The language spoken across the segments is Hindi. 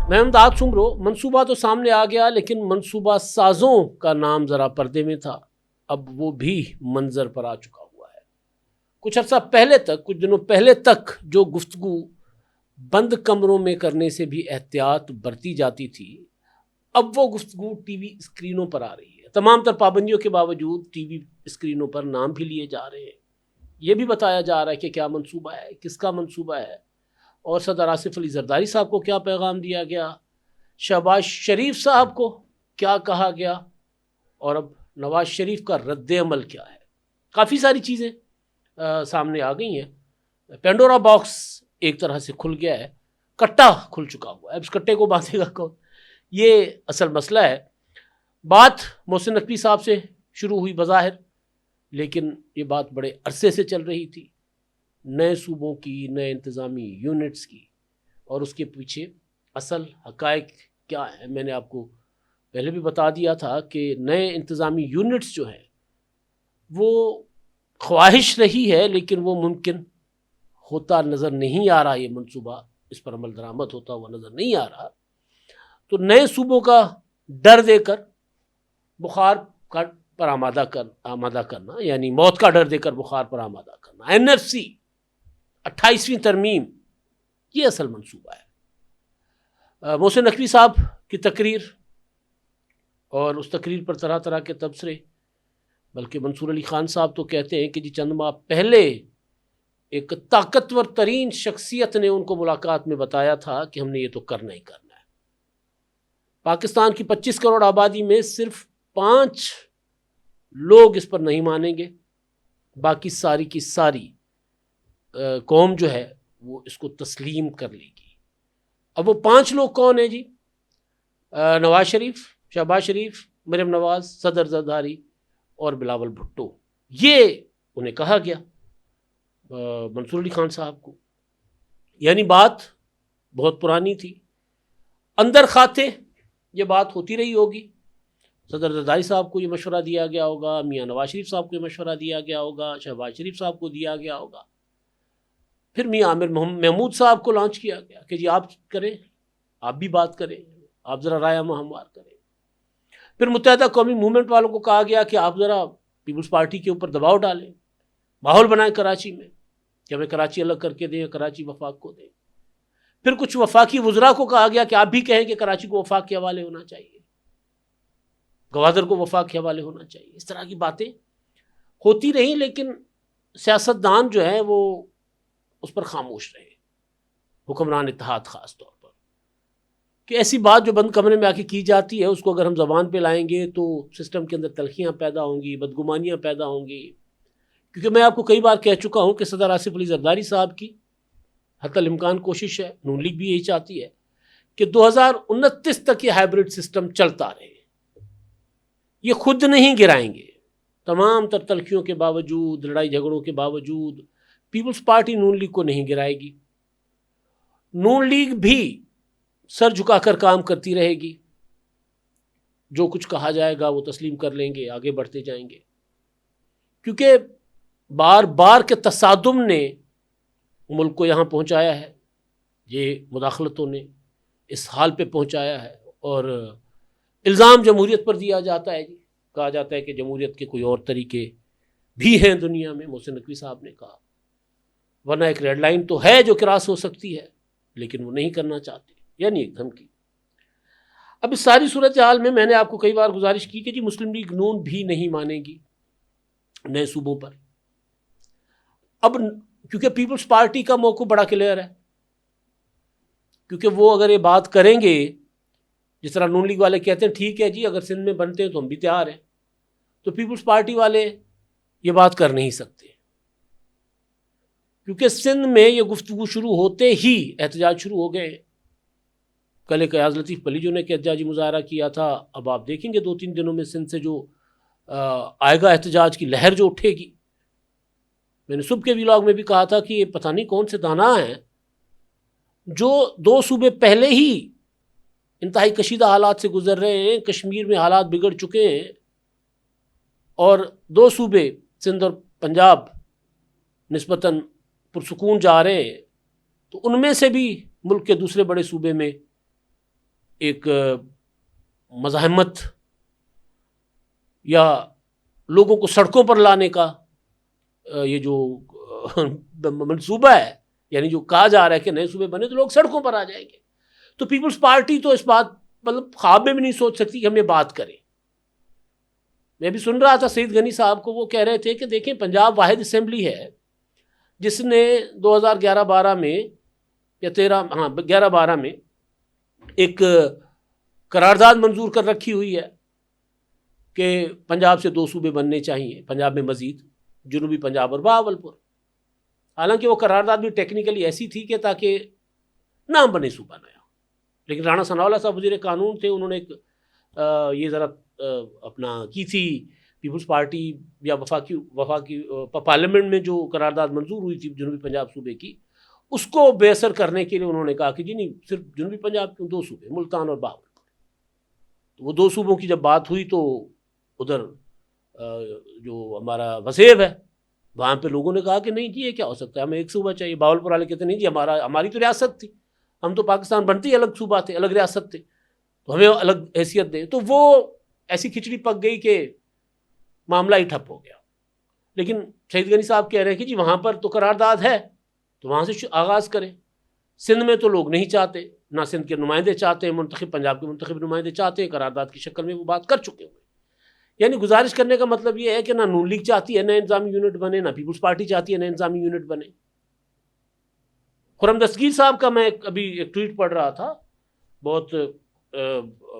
मैं इमदाद सुमरो, मंसूबा तो सामने आ गया लेकिन मंसूबा साजों का नाम ज़रा पर्दे में था, अब वो भी मंजर पर आ चुका हुआ है। कुछ अर्सा पहले तक, कुछ दिनों पहले तक जो गुफ्तगू बंद कमरों में करने से भी एहतियात बरती जाती थी, अब वो गुफ्तगू टीवी स्क्रीनों पर आ रही है। तमाम तर पाबंदियों के बावजूद टीवी स्क्रीनों पर नाम भी लिए जा रहे हैं। ये भी बताया जा रहा है कि क्या मंसूबा है, किसका मंसूबा है, और सदर आसिफ अली जरदारी साहब को क्या पैगाम दिया गया, शहबाज शरीफ साहब को क्या कहा गया, और अब नवाज शरीफ का रद्द अमल क्या है। काफ़ी सारी चीज़ें सामने आ गई हैं। पेंडोरा बॉक्स एक तरह से खुल गया है, कट्टा खुल चुका हुआ है। अब इस कट्टे को बांधेगा कौन, ये असल मसला है। बात मोहसिन नकवी साहब से शुरू हुई बज़ाहिर, लेकिन ये बात बड़े अरसे से चल रही थी, नए सूबों की, नए इंतज़ामी यूनिट्स की, और उसके पीछे असल हक़ाइक़ क्या है। मैंने आपको पहले भी बता दिया था कि नए इंतज़ामी यूनिट्स जो हैं वो ख्वाहिश रही है, लेकिन वो मुमकिन होता नज़र नहीं आ रहा। ये मंसूबा, इस पर अमल दरामद होता हुआ नज़र नहीं आ रहा। तो नए सूबों का डर देकर बुखार पर आमादा करना, यानी मौत का डर देकर बुखार पर आमादा करना, NFC 28वीं तरमीम, ये असल मंसूबा है। मोहसिन नकवी साहब की तकरीर और उस तकरीर पर तरह तरह के तबसरे, बल्कि मंसूर अली ख़ान साहब तो कहते हैं कि जी चंद माह पहले एक ताकतवर तरीन शख्सियत ने उनको मुलाकात में बताया था कि हमने ये तो करना ही करना है। पाकिस्तान की 25 करोड़ आबादी में सिर्फ 5 लोग इस पर नहीं मानेंगे, बाकी सारी की सारी कौम जो है वो इसको तस्लीम कर लेगी। अब वो 5 लोग कौन है जी? नवाज शरीफ, शहबाज शरीफ, मरियम नवाज, सदर जरदारी और बिलावल भुट्टो। ये उन्हें कहा गया मंसूर अली खान साहब को। यानी बात बहुत पुरानी थी, अंदर खाते ये बात होती रही होगी। सदर जरदारी साहब को ये मशवरा दिया गया होगा, मियाँ नवाज शरीफ साहब को ये मशवरा दिया गया होगा, शहबाज शरीफ साहब को दिया गया होगा, फिर मियाँ आमिर महमूद साहब को लॉन्च किया गया कि जी आप करें, आप भी बात करें, आप ज़रा राय हमवार करें। फिर मुत्तहिदा कौमी मूवमेंट वालों को कहा गया कि आप ज़रा पीपल्स पार्टी के ऊपर दबाव डालें, माहौल बनाएं कराची में कि हमें कराची अलग करके दें, कराची वफाक को दें। फिर कुछ वफाकी वज़रा को कहा गया कि आप भी कहें कि कराची को वफाक के हवाले होना चाहिए, गवादर को वफाक के हवाले होना चाहिए। इस तरह की बातें होती रहीं, लेकिन सियासतदान जो है वो उस पर खामोश रहे, हुक्मरान इत्तेहाद ख़ास तौर पर, कि ऐसी बात जो बंद कमरे में आके की जाती है उसको अगर हम ज़बान पे लाएंगे तो सिस्टम के अंदर तलखियाँ पैदा होंगी, बदगुमानियाँ पैदा होंगी। क्योंकि मैं आपको कई बार कह चुका हूँ कि सदर आसिफ अली जरदारी साहब की हत्तल इम्कान कोशिश है, नून लीग भी यही चाहती है कि 2029 तक ये हाइब्रिड सिस्टम चलता रहे। ये खुद नहीं गिराएंगे, तमाम तर तलखियों के बावजूद, लड़ाई झगड़ों के बावजूद पीपल्स पार्टी नून लीग को नहीं गिराएगी। नून लीग भी सर झुकाकर काम करती रहेगी, जो कुछ कहा जाएगा वो तस्लीम कर लेंगे, आगे बढ़ते जाएंगे। क्योंकि बार बार के तसादुम ने मुल्क को यहाँ पहुँचाया है, ये मुदाखलतों ने इस हाल पे पहुँचाया है, और इल्ज़ाम जमहूरियत पर दिया जाता है जी, कहा जाता है कि जमहूरियत के कोई और तरीके भी हैं दुनिया में। मोहसिन नकवी साहब ने कहा, वरना एक रेड लाइन तो है जो क्रॉस हो सकती है, लेकिन वो नहीं करना चाहते, यानी एक धमकी। अब इस सारी सूरत हाल में मैंने आपको कई बार गुजारिश की कि जी मुस्लिम लीग नून भी नहीं मानेगी नए सूबों पर। अब क्योंकि पीपल्स पार्टी का मौक़िफ़ बड़ा क्लियर है, क्योंकि वो अगर ये बात करेंगे जिस तरह नून लीग वाले कहते हैं ठीक है जी अगर सिंध में बनते हैं तो हम भी तैयार हैं, तो पीपल्स पार्टी वाले ये बात कर नहीं सकते, क्योंकि सिंध में ये गुफ्तगू शुरू होते ही एहतजाज शुरू हो गए। कल एक अयाज लतीफ़ पलीजो ने एहतजाजी मुजाहरा किया था। अब आप देखेंगे 2-3 दिनों में सिंध से जो आएगा एहतजाज की लहर जो उठेगी। मैंने सुबह के व्लॉग में भी कहा था कि ये पता नहीं कौन से दाना हैं जो 2 सूबे पहले ही इंतहाई कशीदा हालात से गुजर रहे हैं, कश्मीर में हालात बिगड़ चुके हैं, और 2 सूबे सिंध और पंजाब निस्बतन पुरसुकून जा रहे हैं, तो उनमें से भी मुल्क के दूसरे बड़े सूबे में एक मज़ाहमत या लोगों को सड़कों पर लाने का ये जो मंसूबा है, यानी जो कहा जा रहा है कि नए सूबे बने तो लोग सड़कों पर आ जाएंगे, तो पीपल्स पार्टी तो इस बात मतलब ख्वाब में भी नहीं सोच सकती कि हम ये बात करें। मैं भी सुन रहा था सईद गनी साहब को, वो कह रहे थे कि देखें पंजाब वाहिद असेंबली है जिसने 2011-12 में या 11-12 में एक करारदाद मंजूर कर रखी हुई है कि पंजाब से 2 सूबे बनने चाहिए, पंजाब में मजीद जनूबी पंजाब और बहावलपुर। हालांकि वो करारदाद भी टेक्निकली ऐसी थी कि ताकि नाम बने सूबा नया, लेकिन राणा सनाउल्लाह साहब वज़ीर कानून थे, उन्होंने एक ये ज़रा अपना की थी पीपल्स पार्टी या वफाकी पार्लियामेंट में जो करारदाद मंजूर हुई थी जनूबी पंजाब सूबे की, उसको बेअसर करने के लिए उन्होंने कहा कि जी नहीं, सिर्फ जनूबी पंजाब के 2 सूबे मुल्तान और बहावलपुर। तो वो 2 सूबों की जब बात हुई तो उधर जो हमारा वसेब है वहाँ पे लोगों ने कहा कि नहीं जी ये क्या हो सकता है, हमें एक सूबा चाहिए। बहावलपुर वाले कहते नहीं जी हमारी तो रियासत थी, हम तो पाकिस्तान बनते ही अलग सूबा थे, अलग रियासत थे, तो हमें अलग हैसियत दे। तो वो ऐसी खिचड़ी पक गई कि मामला ही ठप हो गया। लेकिन सईद गनी साहब कह रहे हैं कि जी वहाँ पर तो करारदाद है तो वहाँ से आगाज़ करें। सिंध में तो लोग नहीं चाहते, ना सिंध के नुमाइंदे चाहते हैं, मुंतखब पंजाब के मुंतखब नुमाइंदे चाहते हैं, करारदाद की शक्ल में वो बात कर चुके हुए। यानी गुजारिश करने का मतलब ये है कि ना नून लीग चाहती है नए इंतजामी यूनिट बने, ना पीपल्स पार्टी चाहती है नए इंतजामी यूनिट बने। खुर्रम दस्तगीर साहब का मैं अभी एक ट्वीट पढ़ रहा था, बहुत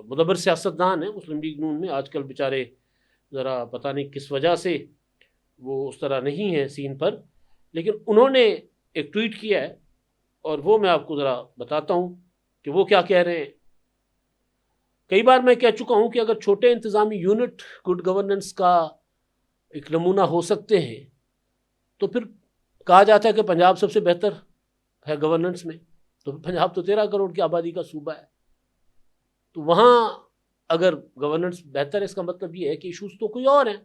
मुदब्बर सियासतदान है मुस्लिम लीग नून में, आजकल बेचारे ज़रा पता नहीं किस वजह से वो उस तरह नहीं है सीन पर, लेकिन उन्होंने एक ट्वीट किया है और वो मैं आपको ज़रा बताता हूँ कि वो क्या कह रहे हैं। कई बार मैं कह चुका हूँ कि अगर छोटे इंतज़ामी यूनिट गुड गवर्नेंस का एक नमूना हो सकते हैं तो फिर कहा जाता है कि पंजाब सबसे बेहतर है गवर्नेंस में, तो पंजाब तो 13 करोड़ की आबादी का सूबा है, तो वहाँ अगर गवर्नेंस बेहतर है इसका मतलब ये है कि इशूज़ तो कोई और हैं।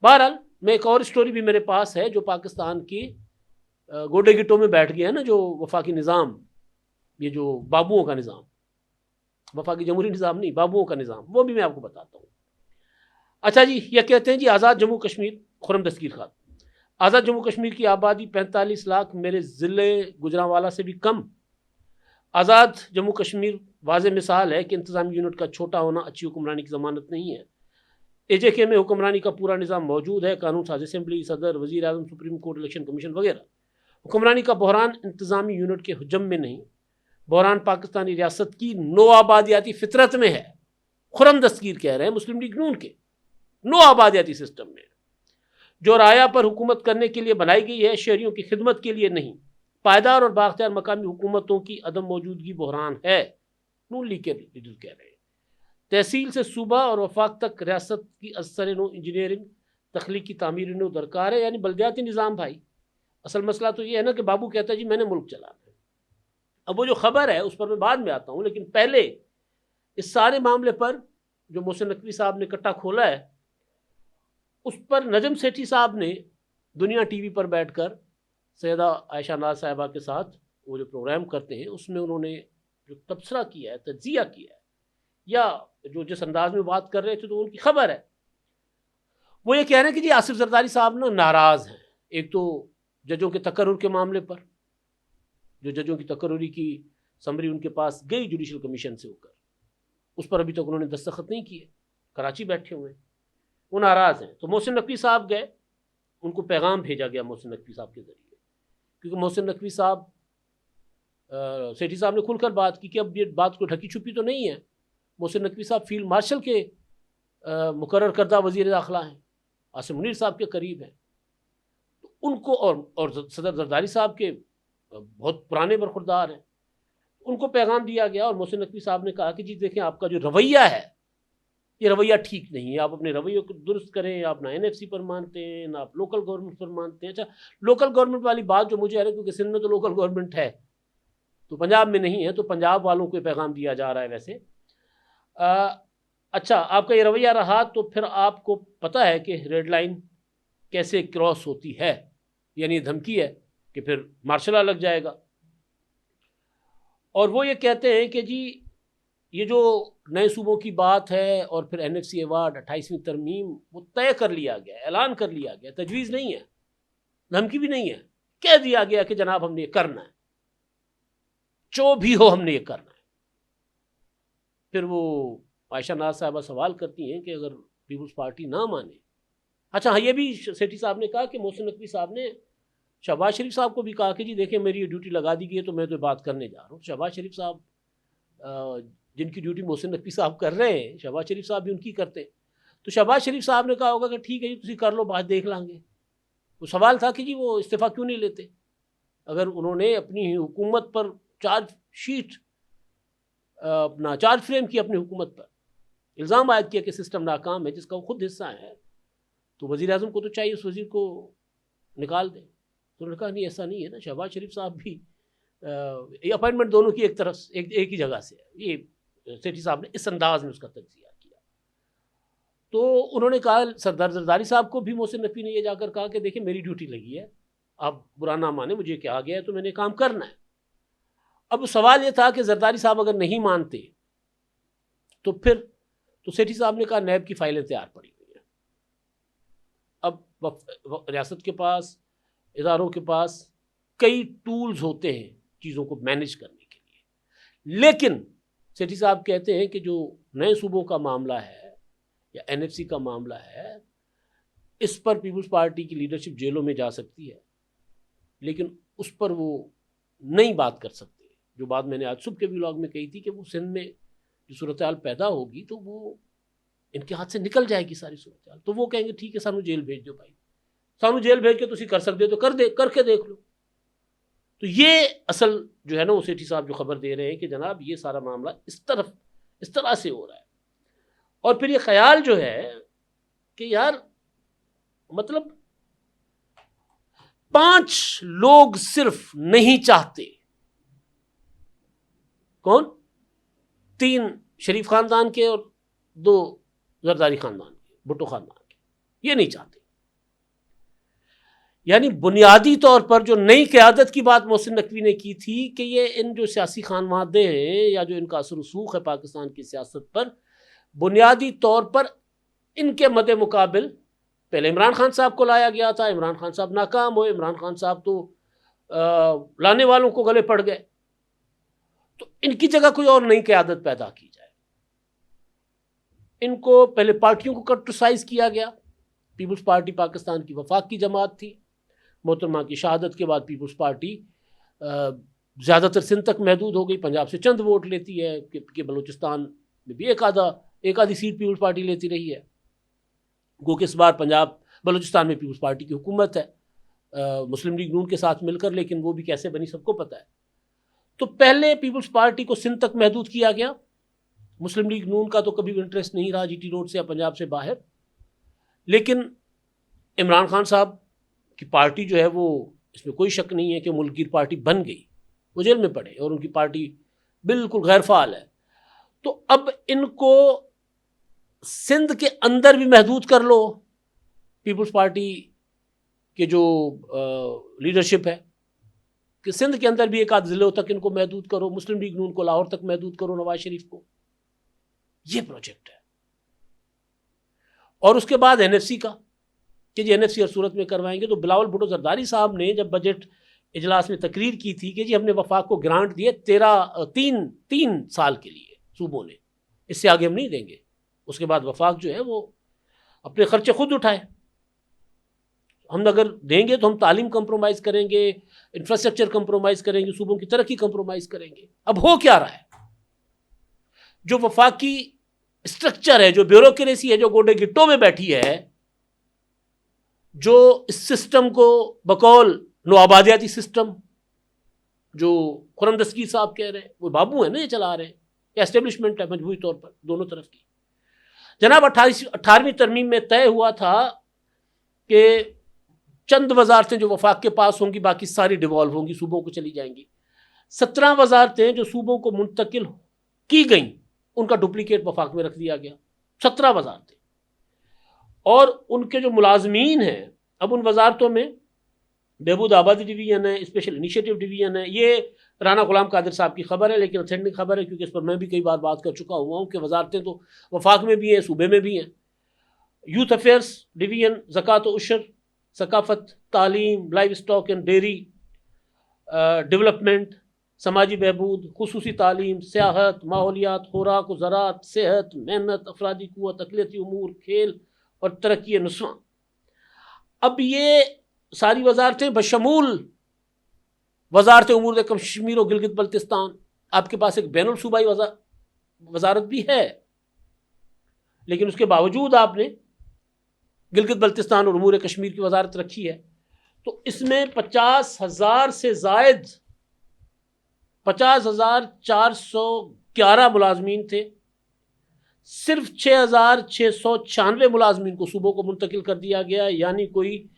बहरहाल मैं एक और स्टोरी भी मेरे पास है जो पाकिस्तान की गोडे गिट्टों में बैठ गया है ना, जो वफाकी निज़ाम, ये जो बाबुओं का निज़ाम, वफाकी जमहूरी निज़ाम नहीं, बाबुओं का निज़ाम, वो भी मैं आपको बताता हूँ। अच्छा जी, ये कहते हैं जी आज़ाद जम्मू कश्मीर, खुर्रम दस्तगीर खान, आज़ाद जम्मू कश्मीर की आबादी 45 लाख मेरे ज़िले गुजरांवाला से भी कम। आज़ाद जम्मू कश्मीर वाज़ेह मिसाल है कि इंतज़ामी यूनिट का छोटा होना अच्छी हुक्मरानी की ज़मानत नहीं है। AJK में हुक्मरानी का पूरा निज़ाम मौजूद है, कानून साज असेंबली, सदर, वज़ीर आज़म, सुप्रीम कोर्ट, इलेक्शन कमीशन वगैरह। हुक्मरानी का बहरान इंतज़ामी यूनिट के हुजम में नहीं, बहरान पाकिस्तानी रियासत की नो आबादियाती फितरत में है। खुर्रम दस्तगीर कह रहे हैं मुस्लिम लीग नून के नो आबादियाती सिस्टम में, जो राया पर हुकूमत करने के लिए बनाई गई है, शहरियों की खिदमत के लिए नहीं। पायदार और बाख्तियार मकामी हुकूमतों की अदम मौजूदगी बहरान है, नून लीग के लीडर कह रहे हैं। तहसील से सूबा और वफाक तक रियासत की असर नो इंजीनियरिंग तख्लीकी तामीर नो दरकार है, यानी बल्दियाती निज़ाम। भाई असल मसला तो ये है ना कि बाबू कहता है जी मैंने मुल्क चलाना है। अब वो जो खबर है उस पर मैं बाद में आता हूँ, लेकिन पहले इस सारे मामले पर जो मोहसिन नकवी साहब ने कट्टा खोला है उस पर नजम सेठी साहब ने दुनिया टीवी पर बैठकर सैयदा आयशा नाज साहिबा के साथ वो जो प्रोग्राम करते हैं उसमें उन्होंने जो तबसरा किया है, तज्जिया किया है, या जो जिस अंदाज में बात कर रहे थे तो उनकी खबर है, वो ये कह रहे हैं कि जी आसिफ जरदारी साहब ना नाराज़ हैं। एक तो जजों के तकर्रुर के मामले पर, जो जजों की तकर्रुरी की समरी उनके पास गई जुडिशल कमीशन से होकर, उस पर अभी तक उन्होंने दस्तखत नहीं किए, कराची बैठे हुए हैं, वो नाराज़ हैं। तो मोहसिन नकवी साहब गए, उनको पैगाम भेजा गया मोहसिन नकवी साहब के ज़रिए, क्योंकि मोहसिन नकवी साहब सेठी साहब ने खुलकर बात की कि अब ये बात को ढकी छुपी तो नहीं है। मोहसिन नकवी साहब फील्ड मार्शल के मुकर्रर करदा वज़ीर दाखिला हैं, आसिम मुनीर साहब के करीब हैं, तो उनको और सदर जरदारी साहब के बहुत पुराने बरखुरदार हैं, उनको पैगाम दिया गया। और मोहसिन नकवी साहब ने कहा कि जी देखें आपका जो रवैया है ये रवैया ठीक नहीं है, आप अपने रवैये को दुरुस्त करें। आप ना NFC पर मानते हैं, ना आप लोकल गवर्नमेंट पर मानते हैं। अच्छा, लोकल गवर्नमेंट वाली बात जो मुझे आ रही है, क्योंकि सिंध में तो लोकल गवर्नमेंट है तो पंजाब में नहीं है, तो पंजाब वालों को पैगाम दिया जा रहा है। वैसे अच्छा, आपका ये रवैया रहा तो फिर आपको पता है कि रेड लाइन कैसे क्रॉस होती है, यानी धमकी है कि फिर मार्शल लॉ लग जाएगा। और वो ये कहते हैं कि जी ये जो नए सूबों की बात है और फिर एनएफसी अवार्ड 28वीं तरमीम, वो तय कर लिया गया, ऐलान कर लिया गया, तजवीज़ नहीं है, धमकी भी नहीं है, कह दिया गया कि जनाब हमने ये करना है, जो भी हो हमने ये करना है। फिर वो आयशा नाज साहबा सवाल करती हैं कि अगर पीपल्स पार्टी ना माने, अच्छा हाँ, ये भी सेठी साहब ने कहा कि मोहसिन नकवी साहब ने शहबाज शरीफ साहब को भी कहा कि जी देखिए मेरी ये ड्यूटी लगा दी गई है तो मैं तो बात करने जा रहा हूँ। शहबाज शरीफ साहब जिनकी ड्यूटी मोहसिन नकवी साहब कर रहे हैं, शहबाज शरीफ साहब भी उनकी करते, तो शहबाज शरीफ साहब ने कहा होगा कि ठीक है जी तुम कर लो, बात देख लांगे। वो सवाल था कि जी वो इस्तीफ़ा क्यों नहीं लेते, अगर उन्होंने अपनी हुकूमत पर चार्जशीट अपना चार्ज फ्रेम किया, अपनी हुकूमत पर इल्ज़ाम आयद किया कि सिस्टम नाकाम है जिसका वो खुद हिस्सा है, तो वज़ीर आज़म को तो चाहिए उस वज़ीर को निकाल दें। तो उन्होंने कहा नहीं ऐसा नहीं है ना, शहबाज शरीफ साहब भी ये अपॉइंटमेंट दोनों की एक तरफ एक ही जगह से है। ये सेठी साहब ने इस अंदाज में उसका तज्जिया किया। तो उन्होंने कहा, सरदार जरदारी साहब को भी मोहसिन नकवी ने ये जाकर कहा कि देखिए मेरी ड्यूटी लगी है, आप बुरा ना माने, मुझे कहा गया है तो मैंने काम करना है। अब सवाल ये था कि जरदारी साहब अगर नहीं मानते तो फिर तो सेठी साहब ने कहा नैब की फाइलें तैयार पड़ी हुई हैं, अब रियासत के पास, इदारों के पास कई टूल्स होते हैं चीज़ों को मैनेज करने के लिए, लेकिन सेठी साहब कहते हैं कि जो नए सूबों का मामला है या एनएफसी का मामला है, इस पर पीपल्स पार्टी की लीडरशिप जेलों में जा सकती है, लेकिन उस पर वो नहीं बात कर सकते। जो बात मैंने आज सुबह के व्लॉग में कही थी कि वो सिंध में जो सूरत हाल पैदा होगी तो वो इनके हाथ से निकल जाएगी सारी सूरत हाल, तो वो कहेंगे ठीक है सानू जेल भेज दो भाई, सानू जेल भेज के तुसी कर सकते हो तो करके देख लो। तो ये असल जो है ना, वो सेठी साहब जो खबर दे रहे हैं कि जनाब ये सारा मामला इस तरह से हो रहा है। और फिर ये ख्याल जो है कि यार मतलब 5 लोग सिर्फ नहीं चाहते, कौन, 3 शरीफ खानदान के और 2 जरदारी खानदान के, भुट्टो खानदान के, ये नहीं चाहते। यानी बुनियादी तौर पर जो नई क़यादत की बात मोहसिन नकवी ने की थी कि ये इन जो सियासी खानवादे हैं या जो इनका असर रसूख है पाकिस्तान की सियासत पर, बुनियादी तौर पर इनके मद्दे मुकाबिल पहले इमरान खान साहब को लाया गया था, इमरान खान साहब नाकाम हुए, इमरान खान साहब तो लाने वालों को गले पड़ गए, तो इनकी जगह कोई और नई क़यादत पैदा की जाए। इनको पहले पार्टियों को कट्टरसाइज किया गया। पीपल्स पार्टी पाकिस्तान की वफाक की जमात थी, मोहतरमा की शहादत के बाद पीपल्स पार्टी ज़्यादातर सिंध तक महदूद हो गई, पंजाब से चंद वोट लेती है कि बलूचिस्तान में भी एक आधी सीट पीपल्स पार्टी लेती रही है। गो कि इस बार पंजाब बलूचिस्तान में पीपल्स पार्टी की हुकूमत है मुस्लिम लीग नून के साथ मिलकर, लेकिन वो भी कैसे बनी सबको पता है। तो पहले पीपल्स पार्टी को सिंध तक महदूद किया गया, मुस्लिम लीग नून का तो कभी भी इंटरेस्ट नहीं रहा जीटी रोड से या पंजाब से बाहर, लेकिन इमरान खान साहब की पार्टी जो है वो, इसमें कोई शक नहीं है कि मुल्क पार्टी बन गई, वो जेल में पड़े और उनकी पार्टी बिल्कुल गैर फाल है। तो अब इनको सिंध के अंदर भी महदूद कर लो, पीपल्स पार्टी के जो लीडरशिप है कि सिंध के अंदर भी एक आध ज़िलों तक इनको महदूद करो, मुस्लिम लीग नून को लाहौर तक महदूद करो, नवाज शरीफ को, ये प्रोजेक्ट है। और उसके बाद एनएफसी का कि जी एनएफसी और सूरत में करवाएंगे। तो बिलावल भुट्टो जरदारी साहब ने जब बजट इजलास में तकरीर की थी कि जी हमने वफाक को ग्रांट दिए 3 साल के लिए सूबों ने, इससे आगे हम नहीं देंगे, उसके बाद वफाक जो है वो अपने खर्चे खुद उठाए, हम अगर देंगे तो हम तालीम कंप्रोमाइज़ करेंगे, इंफ्रास्ट्रक्चर कंप्रोमाइज़ करेंगे, सूबों की तरक्की कंप्रोमाइज़ करेंगे। अब हो क्या रहा है, जो वफाकी स्ट्रक्चर है, जो ब्यूरोक्रेसी है, जो गोडे गिट्टों में बैठी है, जो इस सिस्टम को बकौल नौआबादियाती सिस्टम जो खुरम दस्तगीर साहब कह रहे हैं, वो बाबू है ना ये चला रहे हैं, या एस्टेब्लिशमेंट है मजबूरी तौर पर दोनों तरफ की। जनाब 18वीं तरमीम में तय हुआ था कि चंद वजारतें जो वफाक के पास होंगी बाकी सारी डिवॉल्व होंगी, सूबों को चली जाएंगी। 17 वजारतें जो सूबों को मुंतकिल की गई उनका डुप्लीकेट वफाक में रख दिया गया, 17 वजारतें। और उनके जो मुलाजमीन हैं, अब उन वजारतों में बहबूद आबादी डिवीज़न है, स्पेशल इनिशिएटिव डिवीज़न है। ये राना गुलाम कादिर साहब की खबर है, लेकिन ऑथेंटिक खबर है क्योंकि इस पर मैं भी कई बार बात कर चुका हुआ हूँ कि वजारतें तो वफाक में भी हैं, सूबे में भी हैं। यूथ अफेयर्स डिवीज़न, ज़कात व उशर, सकाफत, तालीम, live stock and dairy development, समाजी बहबूद, खुसूसी तालीम, सियाहत, माहौलियात, खुराक व ज़राअत, सेहत, मेहनत, अफरादी क़ुव्वत, अक़लियती उमूर, खेल और तरक्की नुस्वां। अब ये सारी वजारतें बशमूल वजारत उमूर कश्मीर और गिलगित बल्तिस्तान, आपके पास एक बैनुल सूबाई वजारत भी है, लेकिन उसके बावजूद आपने गिलगित बल्तिस्तान और उमूर कश्मीर की वजारत रखी है। तो इसमें 50,000 से ज़ायद 50,411 मुलाजमीन थे। सिर्फ 6,696 मुलाजमीन को सूबों को मुंतकिल कर दिया गया, यानी कोई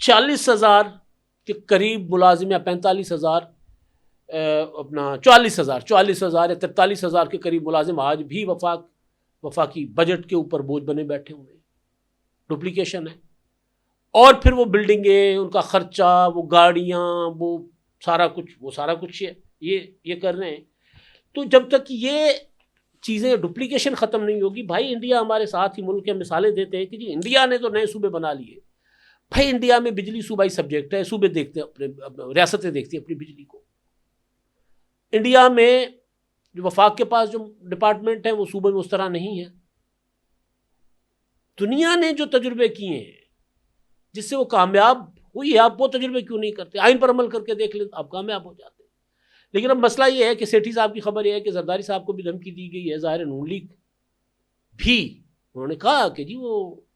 40,000 के करीब मुलाजिम या 45,000 अपना 44,000 या 43,000 के करीब मुलाजिम आज भी वफाकी बजट के ऊपर बोझ बने बैठे हुए हैं। डुप्लीकेशन है। और फिर वो बिल्डिंगें, उनका खर्चा, वो गाड़ियाँ, वो सारा कुछ ये कर रहे हैं। तो जब तक ये चीज़ें डुप्लीकेशन ख़त्म नहीं होगी, भाई इंडिया हमारे साथ ही मुल्क के मिसालें देते हैं कि जी इंडिया ने तो नए सूबे बना लिए। भाई इंडिया में बिजली सूबाई सब्जेक्ट है, सूबे देखते हैं अपने, रियासतें देखती हैं अपनी बिजली को। इंडिया में जो वफाक के पास जो डिपार्टमेंट है वो सूबे में उस तरह नहीं है। दुनिया ने जो तजुर्बे किए हैं जिससे वो कामयाब हुई है, आप वो तजुर्बे क्यों नहीं करते? आइन पर अमल करके देख ले, आप कामयाब हो जाते। लेकिन अब मसला ये है कि सेठी साहब की खबर ये है कि जरदारी साहब को भी धमकी दी गई है। ज़ाहिर नून लीग भी उन्होंने कहा कि जी वो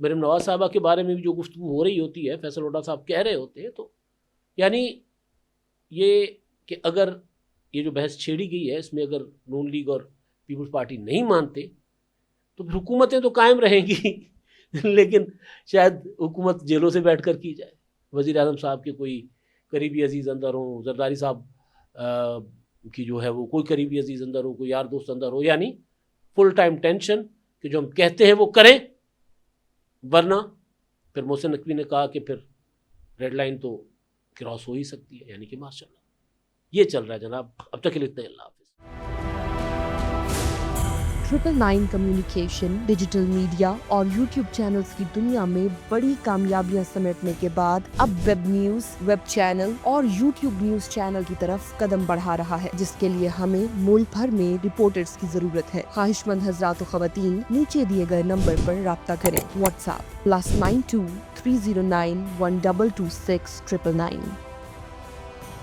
मरीम नवाज साहबा के बारे में भी जो गुफ्तगू हो रही होती है, फैसल हुड्डा साहब कह रहे होते हैं, तो यानी ये कि अगर ये जो बहस छेड़ी गई है इसमें अगर नून लीग और पीपल्स पार्टी नहीं मानते तो हुकूमतें तो कायम रहेंगी लेकिन शायद हुकूमत जेलों से बैठ कर की जाए। वज़ीर आज़म साहब के कोई करीबी अजीज़ अंदर हो, जरदारी साहब की जो है वो कोई करीबी अजीज़ अंदर हो, कोई यार दोस्त अंदर हो, यानी फुल टाइम टेंशन कि जो हम कहते हैं वो करें, वरना फिर मोहसिन नकवी ने कहा कि फिर रेड लाइन तो क्रॉस हो ही सकती है, यानी कि माशाल्लाह ये चल रहा है जनाब। अब तक के लिए इतना ही। अल्लाह हाफ़िज़। 999 कम्युनिकेशन, डिजिटल मीडिया और यूट्यूब चैनल्स की दुनिया में बड़ी कामयाबियां समेटने के बाद अब वेब न्यूज, वेब चैनल और यूट्यूब न्यूज चैनल की तरफ कदम बढ़ा रहा है, जिसके लिए हमें मुल्क भर में रिपोर्टर्स की जरूरत है। ख्वाहिशमंद हजरात व ख़वातीन नीचे दिए गए नंबर पर राब्ता करें। व्हाट्सएप +92 309 1226 999।